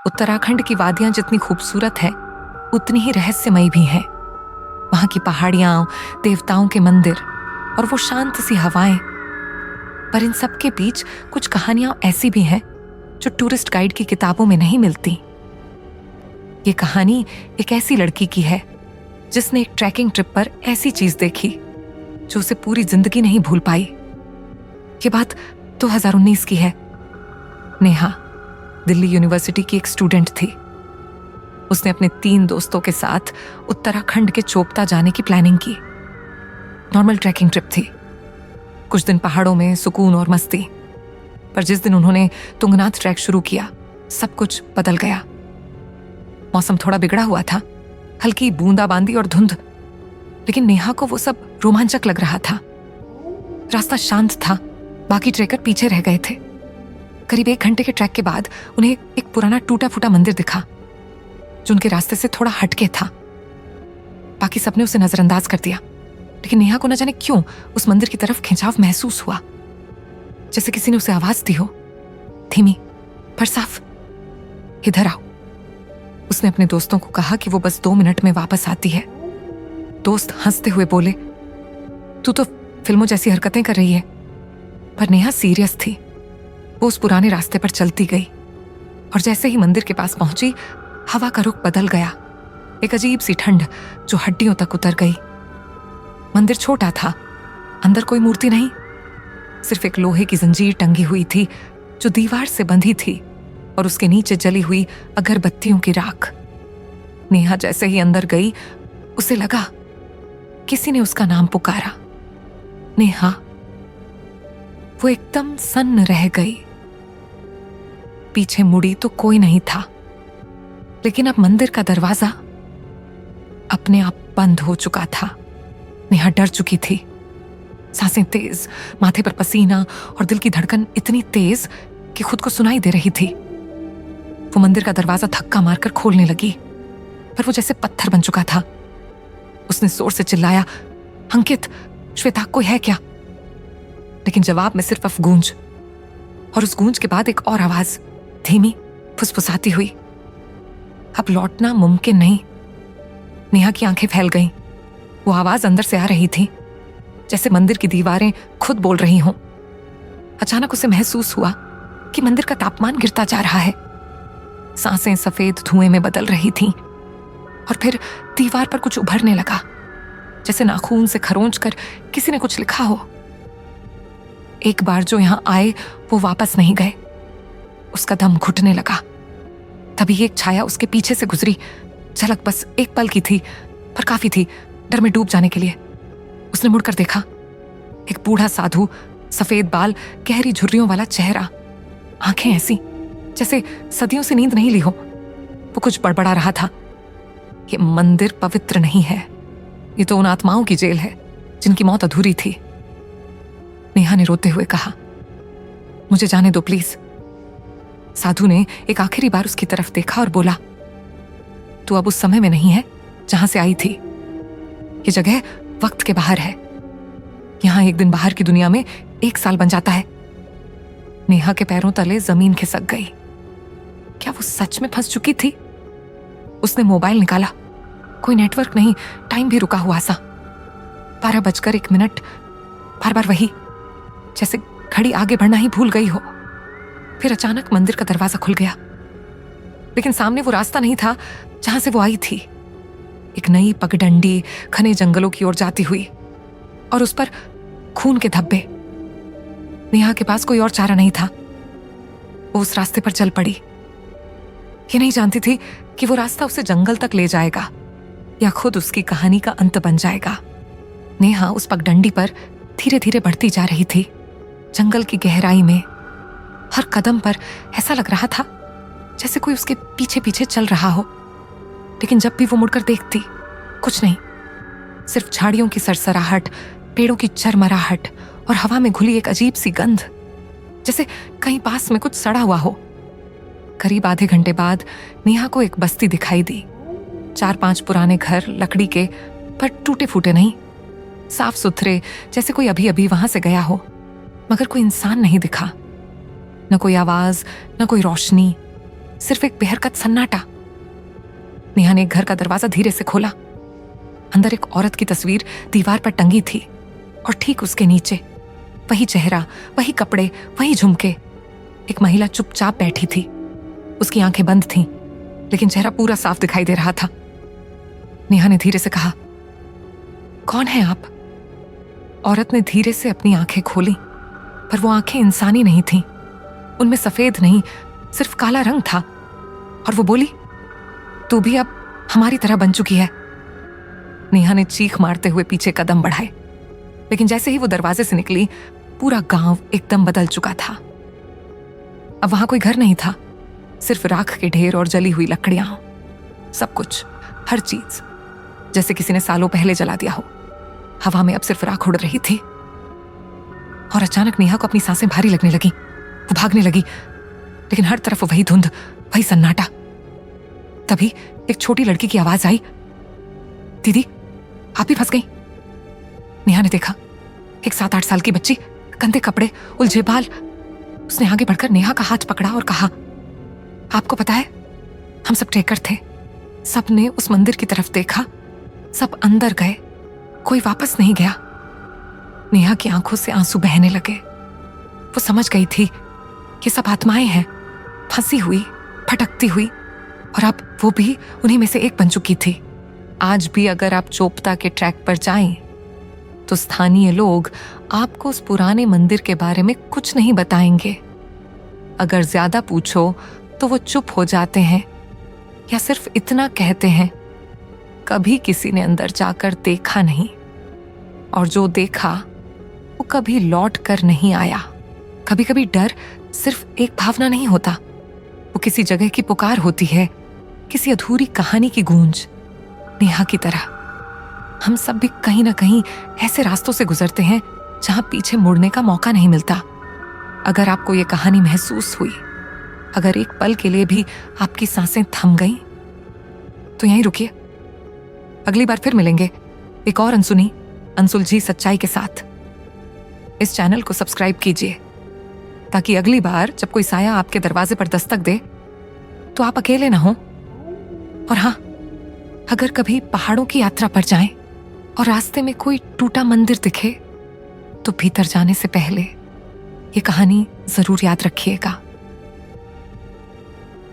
उत्तराखंड की वादियां जितनी खूबसूरत है उतनी ही रहस्यमयी भी हैं। वहां की पहाड़ियां, देवताओं के मंदिर और वो शांत सी हवाएं। पर इन सब के बीच कुछ कहानियां ऐसी भी हैं जो टूरिस्ट गाइड की किताबों में नहीं मिलती। ये कहानी एक ऐसी लड़की की है जिसने एक ट्रैकिंग ट्रिप पर ऐसी चीज देखी जो उसे पूरी जिंदगी नहीं भूल पाई। ये बात 2019 की है। नेहा दिल्ली यूनिवर्सिटी की एक स्टूडेंट थी। उसने अपने 3 दोस्तों के साथ उत्तराखंड के चोपता जाने की प्लानिंग की। नॉर्मल ट्रैकिंग ट्रिप थी, कुछ दिन पहाड़ों में सुकून और मस्ती। पर जिस दिन उन्होंने तुंगनाथ ट्रैक शुरू किया, सब कुछ बदल गया। मौसम थोड़ा बिगड़ा हुआ था, हल्की बूंदाबांदी और धुंध, लेकिन नेहा को वो सब रोमांचक लग रहा था। रास्ता शांत था, बाकी ट्रेकर पीछे रह गए थे। करीब 1 घंटे के ट्रैक के बाद उन्हें एक पुराना टूटा फूटा मंदिर दिखा जो उनके रास्ते से थोड़ा हटके था। बाकी सबने उसे नजरअंदाज कर दिया, लेकिन नेहा को न जाने क्यों उस मंदिर की तरफ खिंचाव महसूस हुआ, जैसे किसी ने उसे आवाज दी हो, धीमी पर साफ, इधर आओ। उसने अपने दोस्तों को कहा कि वो बस 2 मिनट में वापस आती है। दोस्त हंसते हुए बोले, तू तो फिल्मों जैसी हरकतें कर रही है। पर नेहा सीरियस थी। वो उस पुराने रास्ते पर चलती गई और जैसे ही मंदिर के पास पहुंची, हवा का रुख बदल गया। एक अजीब सी ठंड जो हड्डियों तक उतर गई। मंदिर छोटा था, अंदर कोई मूर्ति नहीं, सिर्फ एक लोहे की जंजीर टंगी हुई थी जो दीवार से बंधी थी और उसके नीचे जली हुई अगरबत्तियों की राख। नेहा जैसे ही अंदर गई, उसे लगा किसी ने उसका नाम पुकारा, नेहा। वो एकदम सन्न रह गई। पीछे मुड़ी तो कोई नहीं था, लेकिन अब मंदिर का दरवाजा अपने आप बंद हो चुका था। नेहा डर चुकी थी, सांसें तेज, माथे पर पसीना और दिल की धड़कन इतनी तेज कि खुद को सुनाई दे रही थी। वो मंदिर का दरवाजा धक्का मारकर खोलने लगी, पर वो जैसे पत्थर बन चुका था। उसने जोर से चिल्लाया, अंकित, श्वेता, कोई है क्या? लेकिन जवाब में सिर्फ गूंज, और उस गूंज के बाद एक और आवाज, धीमी, फुसफुसाती हुई। अब लौटना मुमकिन नहीं। नेहा की आंखें फैल गईं। वो आवाज अंदर से आ रही थी, जैसे मंदिर की दीवारें खुद बोल रही हों। अचानक उसे महसूस हुआ कि मंदिर का तापमान गिरता जा रहा है। सांसें सफेद धुएं में बदल रही थीं, और फिर दीवार पर कुछ उभरने लगा, जैसे नाखून से खरोंच कर किसी ने कुछ लिखा हो। एक बार जो यहां आए वो वापस नहीं गए। उसका दम घुटने लगा। तभी एक छाया उसके पीछे से गुजरी। झलक बस एक पल की थी, पर काफी थी डर में डूब जाने के लिए। उसने मुड़कर देखा, एक बूढ़ा साधु, सफेद बाल, गहरी झुर्रियों वाला चेहरा, आंखें ऐसी जैसे सदियों से नींद नहीं ली हो। वो कुछ बड़बड़ा रहा था, ये मंदिर पवित्र नहीं है, ये तो उन आत्माओं की जेल है जिनकी मौत अधूरी थी। नेहा ने रोते हुए कहा, मुझे जाने दो प्लीज। साधु ने एक आखिरी बार उसकी तरफ देखा और बोला, तू अब उस समय में नहीं है जहां से आई थी। ये जगह वक्त के बाहर है। यहां एक दिन बाहर की दुनिया में 1 साल बन जाता है। नेहा के पैरों तले जमीन खिसक गई। क्या वो सच में फंस चुकी थी? उसने मोबाइल निकाला, कोई नेटवर्क नहीं, टाइम भी रुका हुआ सा। 12:01। बार बार वही, जैसे घड़ी आगे बढ़ना ही भूल गई हो। फिर अचानक मंदिर का दरवाजा खुल गया, लेकिन सामने वो रास्ता नहीं था जहां से वो आई थी। एक नई पगडंडी घने जंगलों की ओर जाती हुई, और उस पर खून के धब्बे। नेहा के पास कोई और चारा नहीं था। वो उस रास्ते पर चल पड़ी। ये नहीं जानती थी कि वो रास्ता उसे जंगल तक ले जाएगा या खुद उसकी कहानी का अंत बन जाएगा। नेहा उस पगडंडी पर धीरे धीरे बढ़ती जा रही थी, जंगल की गहराई में। हर कदम पर ऐसा लग रहा था जैसे कोई उसके पीछे पीछे चल रहा हो, लेकिन जब भी वो मुड़कर देखती, कुछ नहीं, सिर्फ झाड़ियों की सरसराहट, पेड़ों की चरमराहट और हवा में घुली एक अजीब सी गंध, जैसे कहीं पास में कुछ सड़ा हुआ हो। करीब आधे घंटे बाद नेहा को एक बस्ती दिखाई दी। 4-5 पुराने घर, लकड़ी के, पर टूटे फूटे नहीं, साफ सुथरे, जैसे कोई अभी अभी वहां से गया हो। मगर कोई इंसान नहीं दिखा, न कोई आवाज, न कोई रोशनी, सिर्फ एक बेहरकत सन्नाटा। नेहा ने घर का दरवाजा धीरे से खोला। अंदर एक औरत की तस्वीर दीवार पर टंगी थी और ठीक उसके नीचे वही चेहरा, वही कपड़े, वही झुमके। एक महिला चुपचाप बैठी थी। उसकी आंखें बंद थीं, लेकिन चेहरा पूरा साफ दिखाई दे रहा था। नेहा ने धीरे से कहा, कौन है आप? औरत ने धीरे से अपनी आंखें खोली, पर वो आंखें इंसानी नहीं थीं। उनमें सफेद नहीं, सिर्फ काला रंग था। और वो बोली, तू भी अब हमारी तरह बन चुकी है। नेहा ने चीख मारते हुए पीछे कदम बढ़ाए, लेकिन जैसे ही वो दरवाजे से निकली, पूरा गांव एकदम बदल चुका था। अब वहां कोई घर नहीं था, सिर्फ राख के ढेर और जली हुई लकड़ियां। सब कुछ, हर चीज जैसे किसी ने सालों पहले जला दिया हो। हवा में अब सिर्फ राख उड़ रही थी। और अचानक नेहा को अपनी सांसें भारी लगने लगी। वो भागने लगी, लेकिन हर तरफ वही धुंध, वही सन्नाटा। तभी एक छोटी लड़की की आवाज आई, दीदी आप भी फंस गई। नेहा ने देखा, एक 7-8 साल की बच्ची, गंदे कपड़े, उलझे बाल। उसने आगे बढ़कर नेहा का हाथ पकड़ा और कहा, आपको पता है, हम सब ट्रेकर थे। सब ने उस मंदिर की तरफ देखा, सब अंदर गए, कोई वापस नहीं गया। नेहा की आंखों से आंसू बहने लगे। वो समझ गई थी कि सब आत्माएं हैं, फंसी हुई, भटकती हुई, और अब वो भी उन्हीं में से एक बन चुकी थी। आज भी अगर आप चोपता के ट्रैक पर जाएं, तो स्थानीय लोग आपको उस पुराने मंदिर के बारे में कुछ नहीं बताएंगे। अगर ज्यादा पूछो तो वो चुप हो जाते हैं या सिर्फ इतना कहते हैं, कभी किसी ने अंदर जाकर देखा नहीं, और जो देखा वो कभी लौट कर नहीं आया। कभी कभी डर सिर्फ एक भावना नहीं होता, वो किसी जगह की पुकार होती है, किसी अधूरी कहानी की गूंज। नेहा की तरह हम सब भी कहीं ना कहीं ऐसे रास्तों से गुजरते हैं जहां पीछे मुड़ने का मौका नहीं मिलता। अगर आपको ये कहानी महसूस हुई, अगर एक पल के लिए भी आपकी सांसें थम गईं, तो यहीं रुकिए। अगली बार फिर मिलेंगे एक और अनसुनी, अनसुलझी सच्चाई के साथ। इस चैनल को सब्सक्राइब कीजिए, ताकि अगली बार जब कोई साया आपके दरवाजे पर दस्तक दे, तो आप अकेले ना हो। और हाँ, अगर कभी पहाड़ों की यात्रा पर जाएं और रास्ते में कोई टूटा मंदिर दिखे, तो भीतर जाने से पहले ये कहानी जरूर याद रखिएगा।